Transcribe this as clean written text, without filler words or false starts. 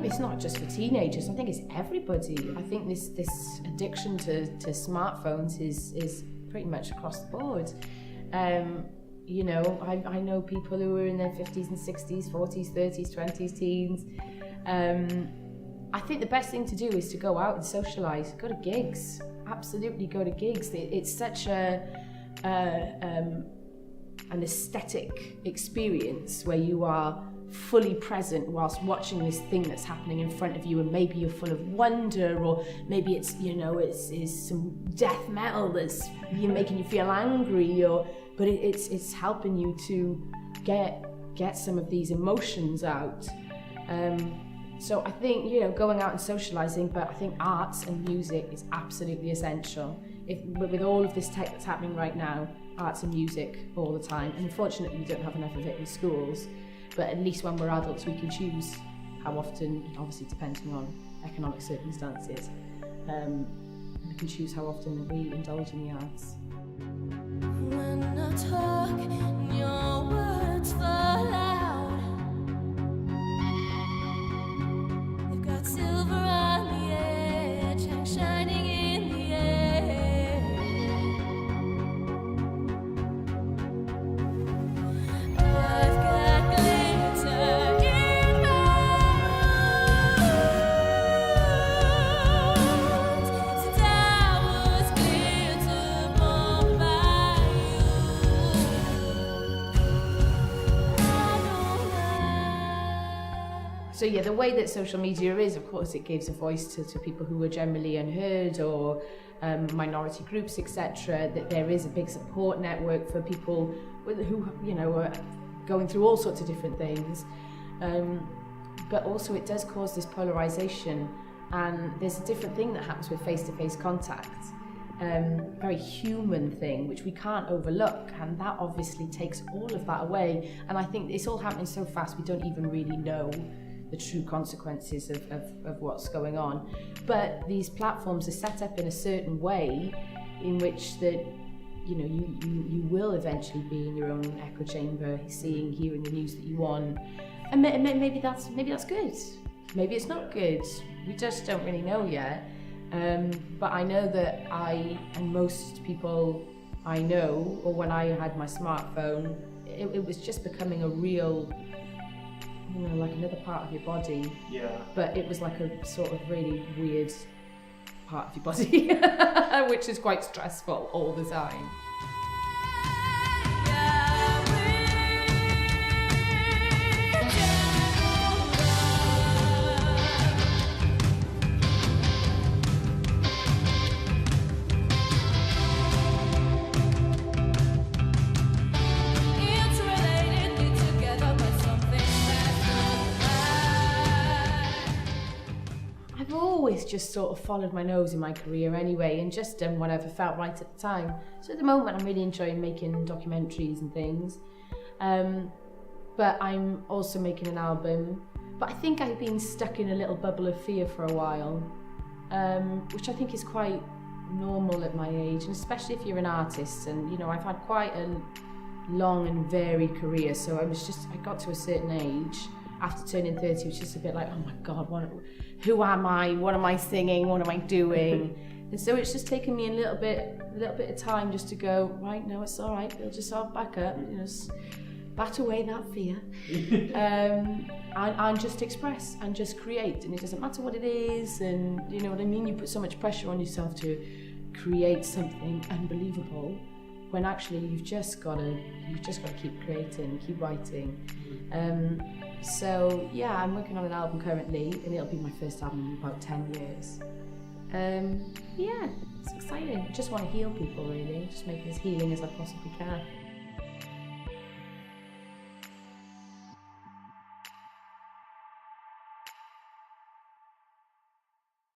think it's not just for teenagers. I think it's everybody. I think this addiction to smartphones is pretty much across the board. You know, I know people who are in their 50s and 60s, 40s, 30s, 20s, teens. I think the best thing to do is to go out and socialise, go to gigs, absolutely go to gigs. It's such an aesthetic experience where you are fully present whilst watching this thing that's happening in front of you, and maybe you're full of wonder, or maybe it's, you know, it's some death metal that's making you feel angry, but it's helping you to get some of these emotions out. So I think, you know, going out and socialising, but I think arts and music is absolutely essential. With all of this tech that's happening right now, arts and music all the time, and unfortunately we don't have enough of it in schools, but at least when we're adults we can choose how often, obviously depending on economic circumstances, we can choose how often we indulge in the arts. When I talk, your words fall out. You've got silver on the edge and shining in the air. I've got glitter in my eyes, since I was glitter born by you. So yeah, the way that social media is, of course, it gives a voice to people who are generally unheard, or minority groups, etc. That there is a big support network for people who, you know, are going through all sorts of different things. But also it does cause this polarisation, and there's a different thing that happens with face-to-face contact. Very human thing which we can't overlook, and that obviously takes all of that away. And I think it's all happening so fast we don't even really know the true consequences of what's going on. But these platforms are set up in a certain way in which that, you know, you will eventually be in your own echo chamber, hearing the news that you want, and maybe that's good, maybe it's not good, we just don't really know yet. But I know that I and most people I know, or when I had my smartphone, it was just becoming a real, you know, like another part of your body. Yeah. But it was like a sort of really weird part of your body, which is quite stressful all the time. I've always just sort of followed my nose in my career anyway, and just done whatever felt right at the time. So at the moment I'm really enjoying making documentaries and things, but I'm also making an album. But I think I've been stuck in a little bubble of fear for a while, which I think is quite normal at my age, and especially if you're an artist. And you know, I've had quite a long and varied career, so I got to a certain age after turning 30, which is a bit like, oh my God, who am I? What am I singing? What am I doing? And so it's just taken me a little bit of time just to go, right, no, it's all right, it'll just all back up, you know, just bat away that fear, and just express and just create. And it doesn't matter what it is, and you know what I mean? You put so much pressure on yourself to create something unbelievable, when actually you've just got to keep creating, keep writing. So yeah, I'm working on an album currently, and it'll be my first album in about 10 years. Yeah, it's exciting. I just want to heal people, really, just make it as healing as I possibly can.